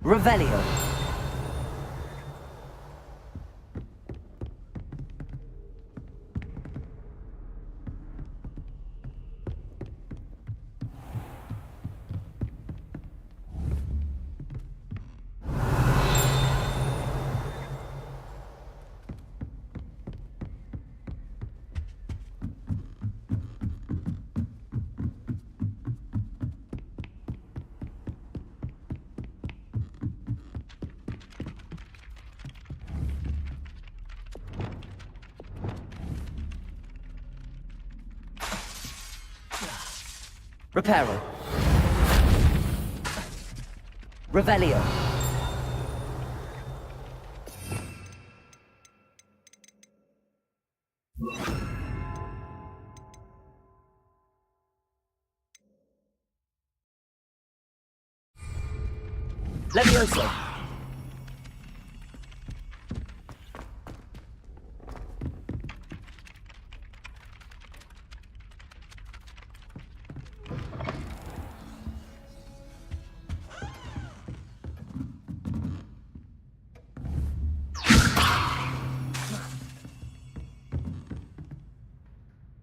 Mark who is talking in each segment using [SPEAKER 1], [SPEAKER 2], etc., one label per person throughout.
[SPEAKER 1] Revelio. Reparo. Revelio. Levioso.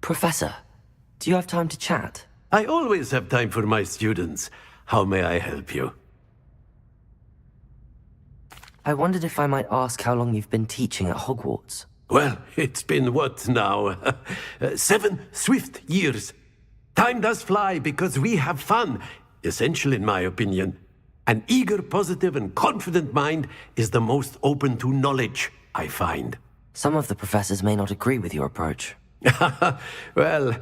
[SPEAKER 1] Professor, do you have time to chat?
[SPEAKER 2] I always have time for my students. How may I help you?
[SPEAKER 1] I wondered if I might ask how long you've been teaching at Hogwarts.
[SPEAKER 2] Well, it's been what now? 7 swift years. Time does fly because we have fun. Essential in my opinion. An eager, positive, and confident mind is the most open to knowledge, I find.
[SPEAKER 1] Some of the professors may not agree with your approach.
[SPEAKER 2] Well,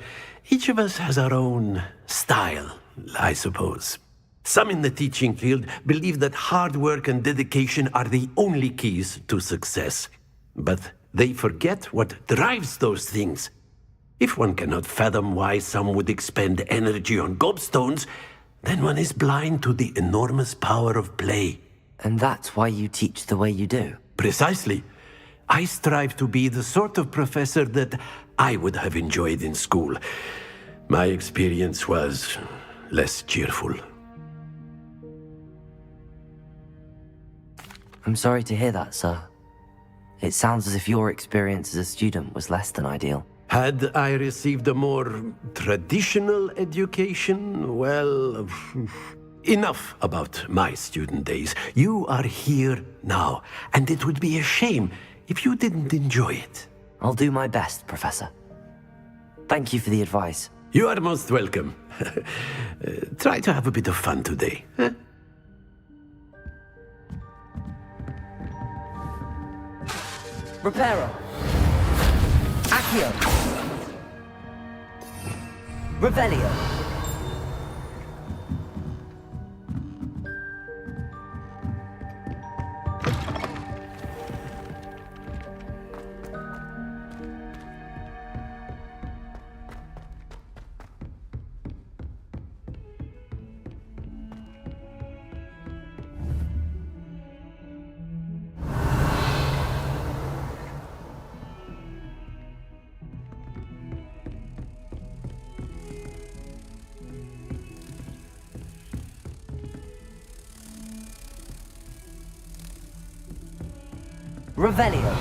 [SPEAKER 2] each of us has our own style, I suppose. Some in the teaching field believe that hard work and dedication are the only keys to success. But they forget what drives those things. If one cannot fathom why some would expend energy on gobstones, then one is blind to the enormous power of play.
[SPEAKER 1] And that's why you teach the way you do?
[SPEAKER 2] Precisely. I strive to be the sort of professor that I would have enjoyed in school. My experience was less cheerful.
[SPEAKER 1] I'm sorry to hear that, sir. It sounds as if your experience as a student was less than ideal.
[SPEAKER 2] Had I received a more traditional education, well, enough about my student days. You are here now, and it would be a shame if you didn't enjoy it.
[SPEAKER 1] I'll do my best, Professor. Thank you for the advice.
[SPEAKER 2] You are most welcome. Try to have a bit of fun today. Huh?
[SPEAKER 1] Reparo. Accio. Revelio. Revelio.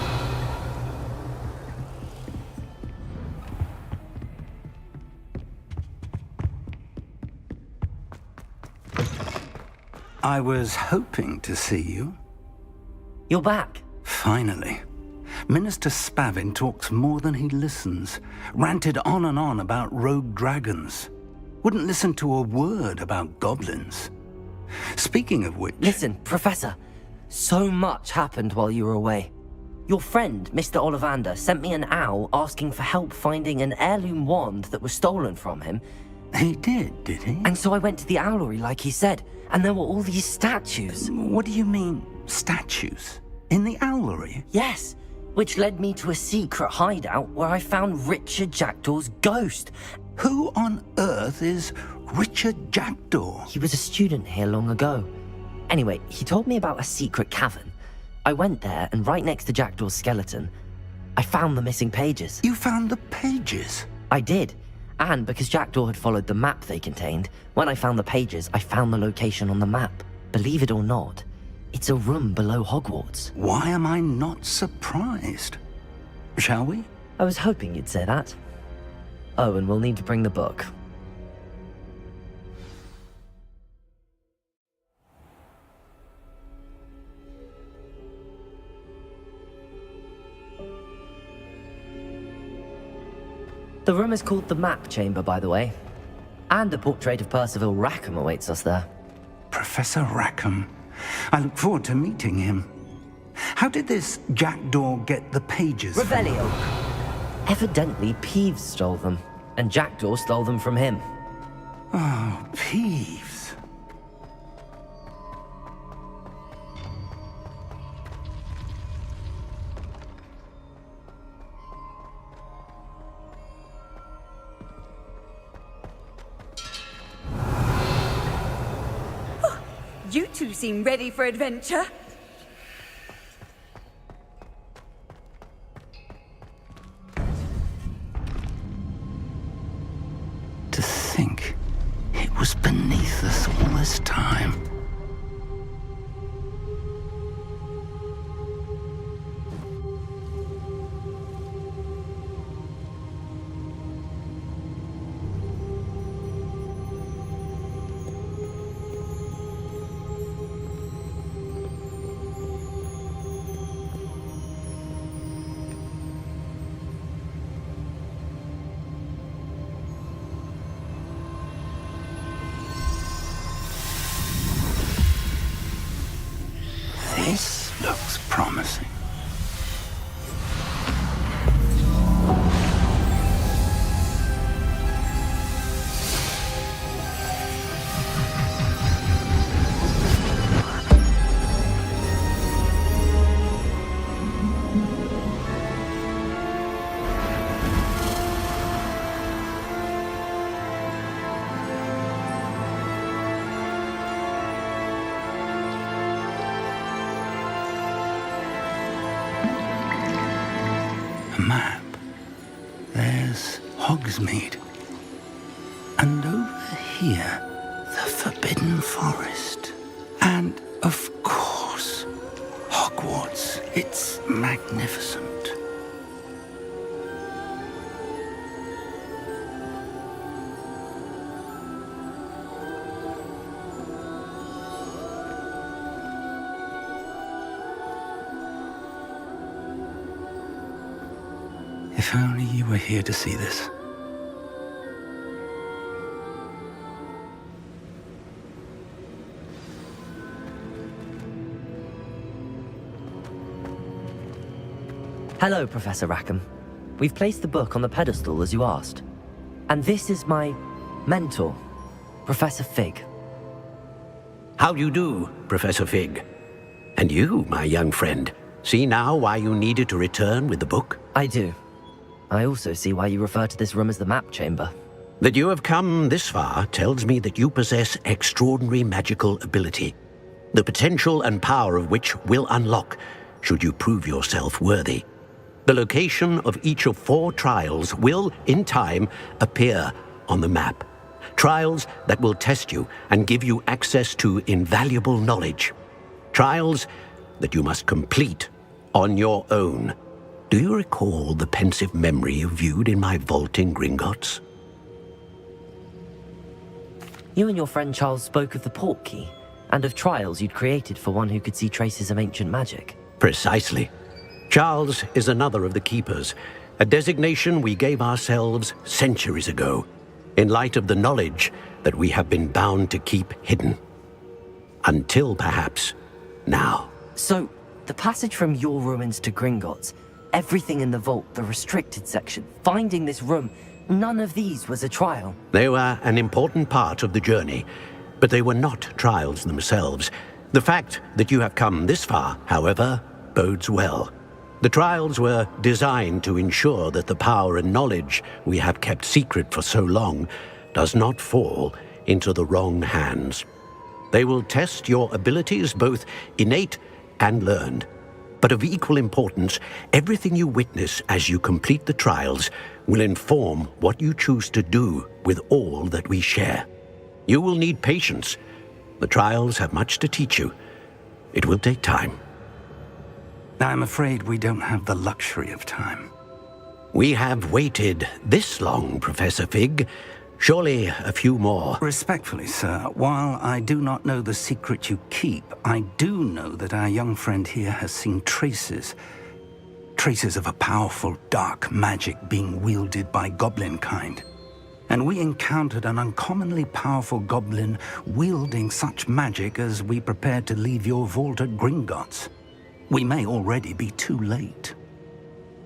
[SPEAKER 3] I was hoping to see you.
[SPEAKER 1] You're back.
[SPEAKER 3] Finally. Minister Spavin talks more than he listens. Ranted on and on about rogue dragons. Wouldn't listen to a word about goblins. Speaking of which...
[SPEAKER 1] Listen, Professor. So much happened while you were away. Your friend, Mr. Ollivander, sent me an owl asking for help finding an heirloom wand that was stolen from him.
[SPEAKER 3] He did he?
[SPEAKER 1] And so I went to the owlery like he said, and there were all these statues.
[SPEAKER 3] What do you mean, statues? In the owlery?
[SPEAKER 1] Yes, which led me to a secret hideout where I found Richard Jackdaw's ghost.
[SPEAKER 3] Who on earth is Richard Jackdaw?
[SPEAKER 1] He was a student here long ago. Anyway, he told me about a secret cavern. I went there, and right next to Jackdaw's skeleton, I found the missing pages.
[SPEAKER 3] You found the pages?
[SPEAKER 1] I did. And because Jackdaw had followed the map they contained, when I found the pages, I found the location on the map. Believe it or not, it's a room below Hogwarts.
[SPEAKER 3] Why am I not surprised? Shall we?
[SPEAKER 1] I was hoping you'd say that. Oh, and we'll need to bring the book. The room is called the Map Chamber, by the way. And a portrait of Percival Rackham awaits us there.
[SPEAKER 3] Professor Rackham. I look forward to meeting him. How did this Jackdaw get the pages?
[SPEAKER 1] Revelio! Evidently, Peeves stole them, and Jackdaw stole them from him.
[SPEAKER 3] Oh, Peeves.
[SPEAKER 4] You two seem ready for adventure.
[SPEAKER 3] To think it was beneath us all this time. This looks promising. Map. There's Hogsmeade. And over here, the Forbidden Forest. And, of course, Hogwarts. It's magnificent. If only you were here to see this.
[SPEAKER 1] Hello, Professor Rackham. We've placed the book on the pedestal as you asked. And this is my mentor, Professor Fig.
[SPEAKER 2] How do you do, Professor Fig? And you, my young friend, see now why you needed to return with the book?
[SPEAKER 1] I do. I also see why you refer to this room as the Map Chamber.
[SPEAKER 2] That you have come this far tells me that you possess extraordinary magical ability, the potential and power of which will unlock should you prove yourself worthy. The location of each of 4 trials will, in time, appear on the map. Trials that will test you and give you access to invaluable knowledge. Trials that you must complete on your own. Do you recall the pensive memory you viewed in my vault in Gringotts?
[SPEAKER 1] You and your friend Charles spoke of the Portkey, and of trials you'd created for one who could see traces of ancient magic.
[SPEAKER 2] Precisely. Charles is another of the Keepers, a designation we gave ourselves centuries ago, in light of the knowledge that we have been bound to keep hidden. Until perhaps now.
[SPEAKER 1] So, The passage from your ruins to Gringotts, everything in the vault, the restricted section, finding this room, none of these was a trial.
[SPEAKER 2] They were an important part of the journey, but they were not trials themselves. The fact that you have come this far, however, bodes well. The trials were designed to ensure that the power and knowledge we have kept secret for so long does not fall into the wrong hands. They will test your abilities, both innate and learned. But of equal importance, everything you witness as you complete the trials will inform what you choose to do with all that we share. You will need patience. The trials have much to teach you. It will take time.
[SPEAKER 3] I'm afraid we don't have the luxury of time.
[SPEAKER 2] We have waited this long, Professor Fig. Surely a few more.
[SPEAKER 3] Respectfully, sir, while I do not know the secret you keep, I do know that our young friend here has seen traces of a powerful dark magic being wielded by goblin kind. And we encountered an uncommonly powerful goblin wielding such magic as we prepared to leave your vault at Gringotts. We may already be too late.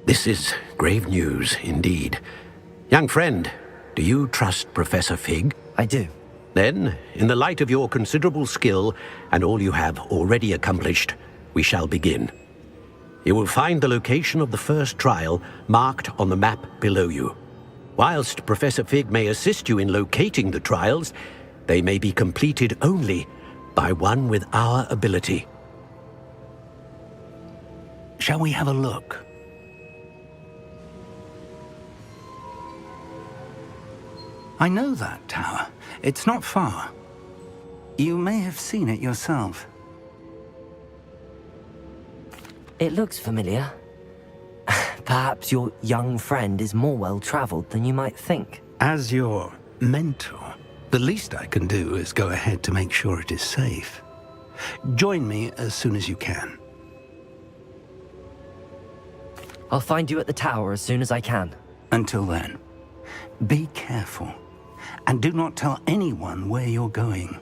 [SPEAKER 2] This is grave news indeed. Young friend, do you trust Professor Fig?
[SPEAKER 1] I do.
[SPEAKER 2] Then, in the light of your considerable skill and all you have already accomplished, we shall begin. You will find the location of the first trial marked on the map below you. Whilst Professor Fig may assist you in locating the trials, they may be completed only by one with our ability.
[SPEAKER 3] Shall we have a look? I know that tower. It's not far. You may have seen it yourself.
[SPEAKER 1] It looks familiar. Perhaps your young friend is more well-traveled than you might think.
[SPEAKER 3] As your mentor, the least I can do is go ahead to make sure it is safe. Join me as soon as you can.
[SPEAKER 1] I'll find you at the tower as soon as I can.
[SPEAKER 3] Until then, be careful, and do not tell anyone where you're going.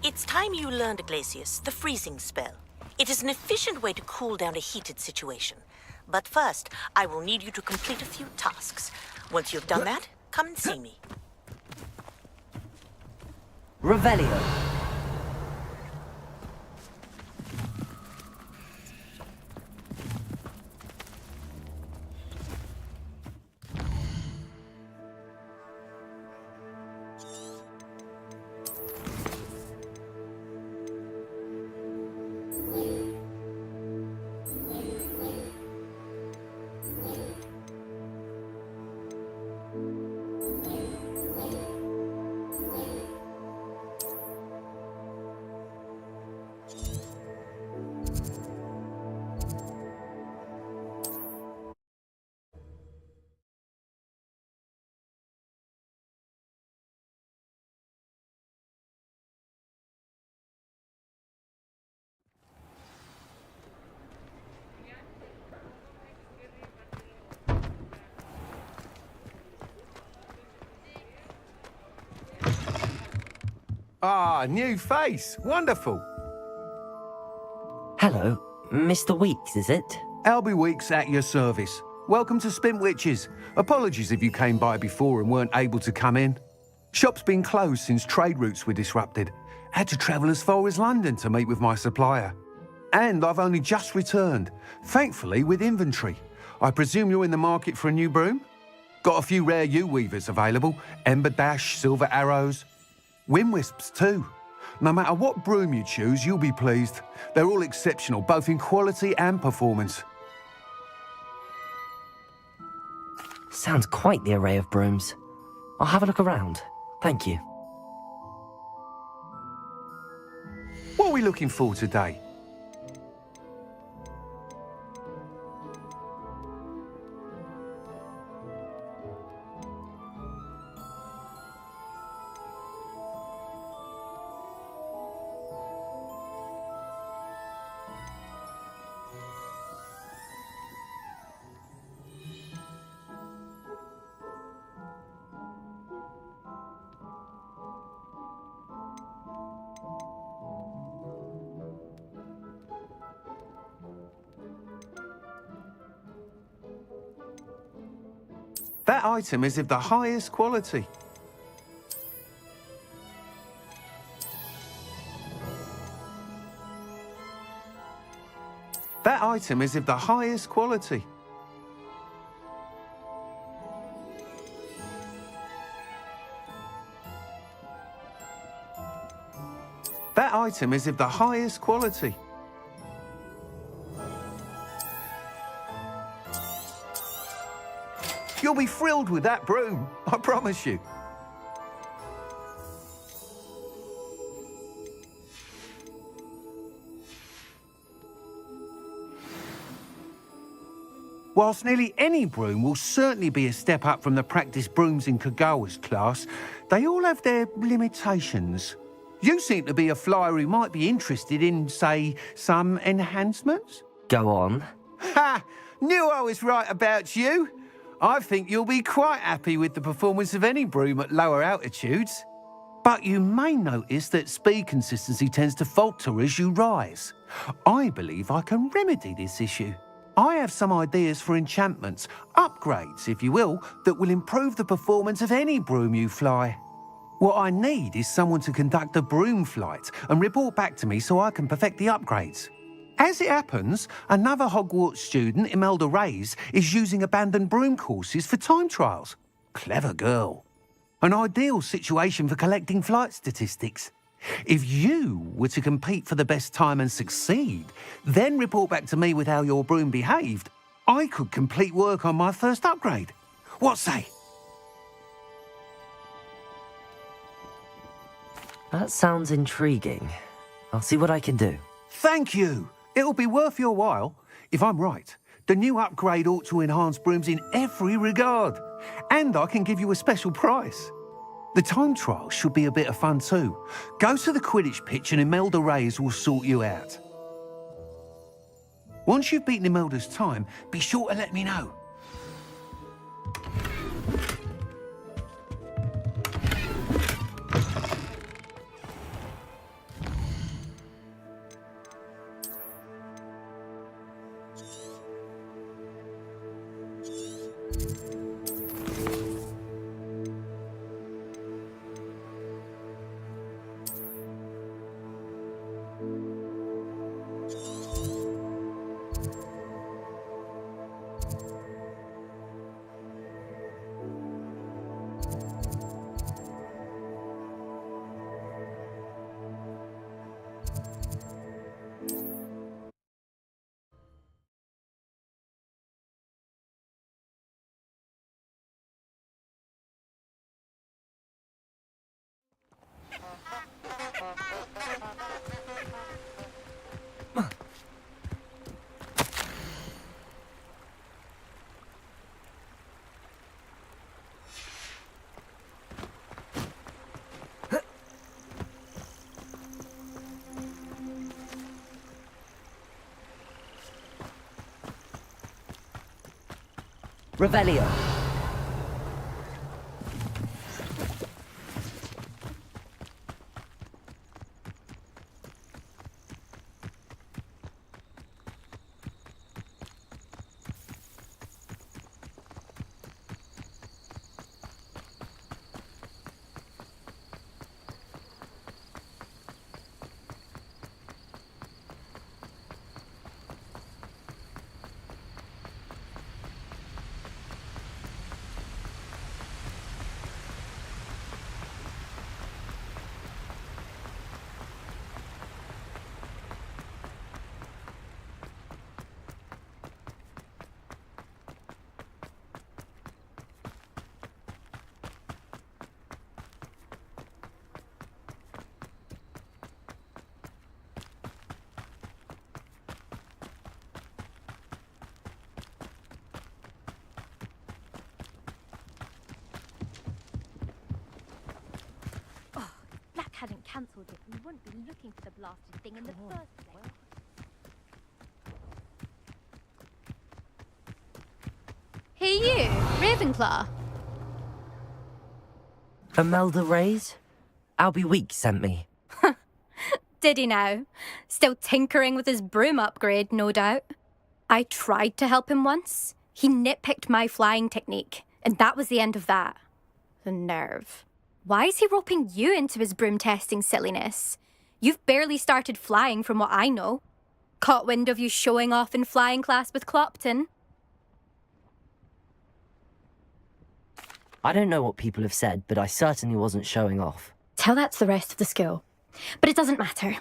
[SPEAKER 5] It's time you learned, Glacius, the freezing spell. It is an efficient way to cool down a heated situation. But first, I will need you to complete a few tasks. Once you've done that, come and see me.
[SPEAKER 1] Revelio.
[SPEAKER 6] Ah, new face. Wonderful.
[SPEAKER 1] Hello, Mr. Weeks, is it?
[SPEAKER 6] Albie Weeks at your service. Welcome to Spintwitches. Apologies if you came by before and weren't able to come in. Shop's been closed since trade routes were disrupted. Had to travel as far as London to meet with my supplier. And I've only just returned, thankfully with inventory. I presume you're in the market for a new broom? Got a few rare yew weavers available, Ember Dash, Silver Arrows. Wind Wisps too. No matter what broom you choose, you'll be pleased. They're all exceptional, both in quality and performance.
[SPEAKER 1] Sounds quite the array of brooms. I'll have a look around. Thank you.
[SPEAKER 6] What are we looking for today? That item is of the highest quality. That item is of the highest quality. That item is of the highest quality. You'll be thrilled with that broom, I promise you. Whilst nearly any broom will certainly be a step up from the practice brooms in Kagawa's class, they all have their limitations. You seem to be a flyer who might be interested in, say, some enhancements?
[SPEAKER 1] Go on.
[SPEAKER 6] Ha! Knew I was right about you. I think you'll be quite happy with the performance of any broom at lower altitudes. But you may notice that speed consistency tends to falter as you rise. I believe I can remedy this issue. I have some ideas for enchantments, upgrades, if you will, that will improve the performance of any broom you fly. What I need is someone to conduct a broom flight and report back to me so I can perfect the upgrades. As it happens, another Hogwarts student, Imelda Reyes, is using abandoned broom courses for time trials. Clever girl. An ideal situation for collecting flight statistics. If you were to compete for the best time and succeed, then report back to me with how your broom behaved, I could complete work on my first upgrade. What say?
[SPEAKER 1] That sounds intriguing. I'll see what I can do.
[SPEAKER 6] Thank you. It'll be worth your while. If I'm right, the new upgrade ought to enhance brooms in every regard. And I can give you a special price. The time trial should be a bit of fun too. Go to the Quidditch pitch and Imelda Reyes will sort you out. Once you've beaten Imelda's time, be sure to let me know.
[SPEAKER 1] Revelio.
[SPEAKER 7] hadn't cancelled it, we wouldn't be looking for the blasted thing in the first place. Hey you, Ravenclaw.
[SPEAKER 1] Imelda Reyes? Albie Weeks sent me.
[SPEAKER 7] Did he now? Still tinkering with his broom upgrade, no doubt. I tried to help him once. He nitpicked my flying technique, and that was the end of that. The nerve. Why is he roping you into his broom testing silliness? You've barely started flying from what I know. Caught wind of you showing off in flying class with Clopton.
[SPEAKER 1] I don't know what people have said, but I certainly wasn't showing off.
[SPEAKER 7] Tell that to the rest of the school. But it doesn't matter.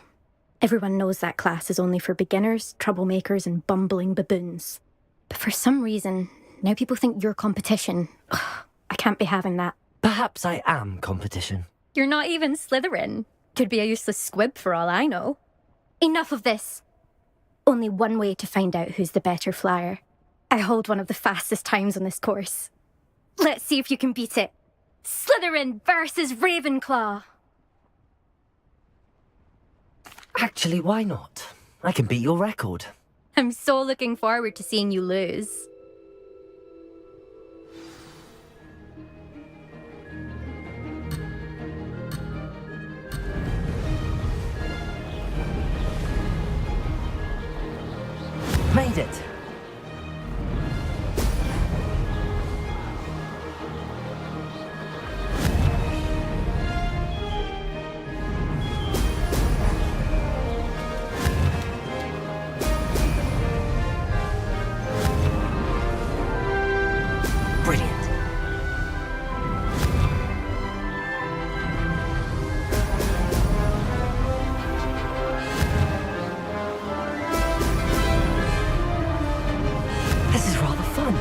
[SPEAKER 7] Everyone knows that class is only for beginners, troublemakers, and bumbling baboons. But for some reason, now people think you're competition. Ugh, I can't be having that.
[SPEAKER 1] Perhaps I am competition.
[SPEAKER 7] You're not even Slytherin. Could be a useless squib for all I know. Enough of this. Only one way to find out who's the better flyer. I hold one of the fastest times on this course. Let's see if you can beat it. Slytherin versus Ravenclaw.
[SPEAKER 1] Actually, why not? I can beat your record.
[SPEAKER 7] I'm so looking forward to seeing you lose.
[SPEAKER 1] Made it! Brilliant. This is rather fun.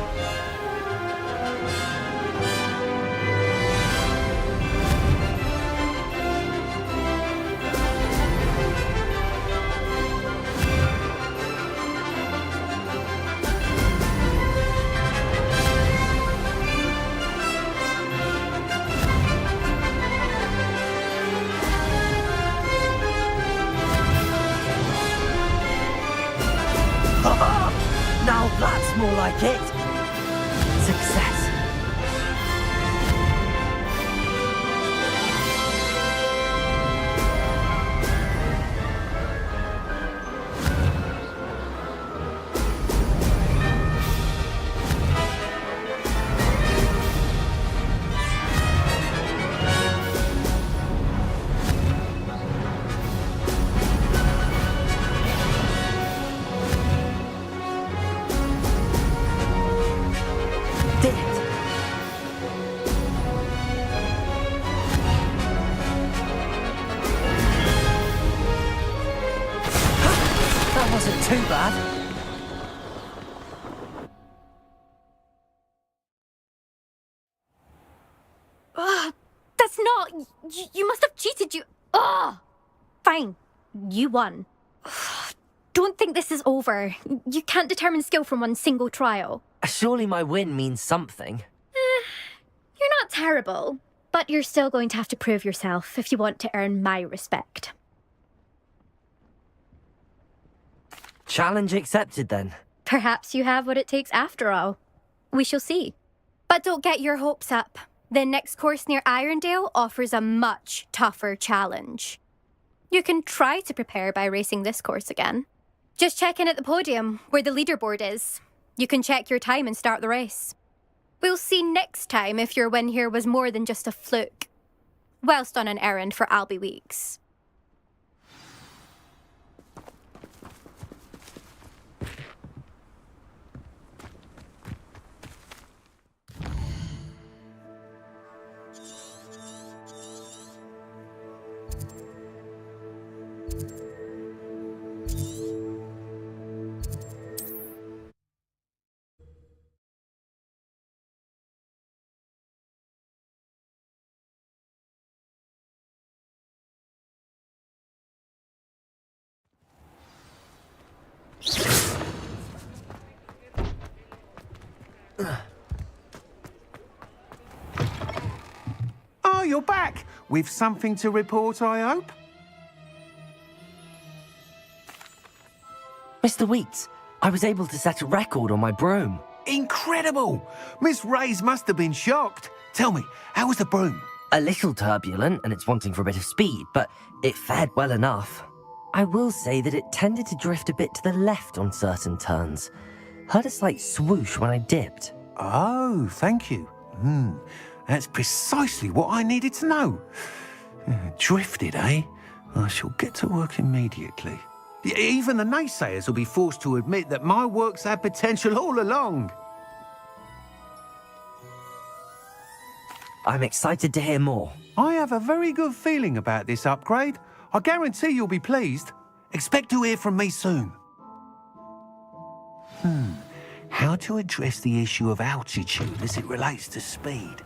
[SPEAKER 1] Now that's more like it. Success. Did it. That wasn't too bad.
[SPEAKER 7] That's not... You must have cheated, you... Ugh! Fine. You won. Don't think this is over. You can't determine skill from one single trial.
[SPEAKER 1] Surely my win means something.
[SPEAKER 7] You're not terrible, but you're still going to have to prove yourself if you want to earn my respect.
[SPEAKER 1] Challenge accepted then.
[SPEAKER 7] Perhaps you have what it takes after all. We shall see. But don't get your hopes up. The next course near Irondale offers a much tougher challenge. You can try to prepare by racing this course again. Just check in at the podium, where the leaderboard is. You can check your time and start the race. We'll see next time if your win here was more than just a fluke. Whilst on an errand for Albie Weeks.
[SPEAKER 6] you're back. With something to report, I hope?
[SPEAKER 1] Mr. Weeks, I was able to set a record on my broom.
[SPEAKER 6] Incredible! Miss Reyes must have been shocked. Tell me, how was the broom?
[SPEAKER 1] A little turbulent and it's wanting for a bit of speed, but it fared well enough. I will say that it tended to drift a bit to the left on certain turns. Heard a slight swoosh when I dipped.
[SPEAKER 6] Oh, thank you. That's precisely what I needed to know. Drifted, eh? I shall get to work immediately. Even the naysayers will be forced to admit that my work's had potential all along.
[SPEAKER 1] I'm excited to hear more.
[SPEAKER 6] I have a very good feeling about this upgrade. I guarantee you'll be pleased. Expect to hear from me soon. How to address the issue of altitude as it relates to speed?